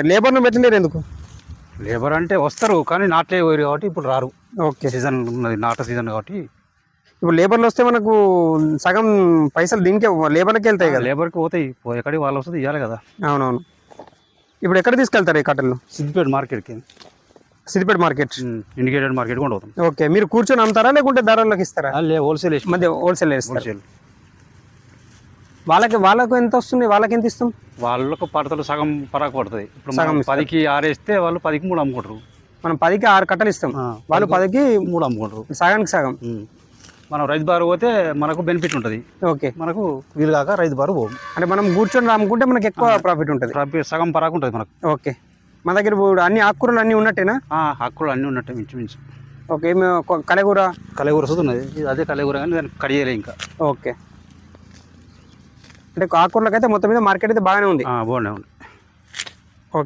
లేబర్ను పెట్టలేరు ఎందుకు? లేబర్ అంటే వస్తారు కానీ నాట్లే పోయారు కాబట్టి ఇప్పుడు రారు. ఓకే, సీజన్ ఉన్నది, నాట సీజన్ కాబట్టి. ఇప్పుడు లేబర్లు వస్తే మనకు సగం పైసలు దీనికే లేబర్లకి వెళ్తాయి కదా. లేబర్కి పోతాయి, ఎక్కడికి వాళ్ళు వస్తుంది ఇవ్వాలి కదా. అవునవును. ఇప్పుడు ఎక్కడ తీసుకెళ్తారు ఈ కట్టలు? సిద్దిపేట మార్కెట్కి, సిద్దిపేట మార్కెట్, ఇండికేటెడ్ మార్కెట్ కూడా పోతాం. ఓకే, మీరు కూర్చొని అమ్ముతారా లేకుంటే ధరలకు ఇస్తారా? హోల్సేల్ మధ్య హోల్సేల్ ఇస్తారు. వాళ్ళకు ఎంత వస్తుంది? వాళ్ళకి ఎంత ఇస్తాం? వాళ్ళకు పడతలు సగం పరాకు పడుతుంది. ఇప్పుడు మనం 10కి 6 వేస్తే వాళ్ళు 10కి 3 అమ్ముకుంటారు. మనం 10కి 6 కట్టలు ఇస్తాం, వాళ్ళు 10కి 3 అమ్ముకుంటారు. సగానికి సగం. మనం రైతు బారు పోతే మనకు బెనిఫిట్ ఉంటుంది. ఓకే, మనకు వీలు కాక రైతు బారు పోము. అంటే మనం కూర్చొని అమ్ముకుంటే మనకి ఎక్కువ ప్రాఫిట్ ఉంటుంది. సగం పరాకు ఉంటుంది మనకు. ఓకే, మన దగ్గర ఇప్పుడు అన్ని ఆకుకూరలు అన్నీ ఉన్నట్టేనా? ఆకుకూరలు అన్నీ ఉన్నట్టే మించు. ఓకే, కలగూర వస్తున్నది, అదే కలగూర కానీ దాన్ని కడియలే ఇంకా. ఓకే, అంటే ఆకుకూరలకైతే మొత్తం మీద మార్కెట్ అయితే బాగానే ఉంది. బాగానే ఉంది.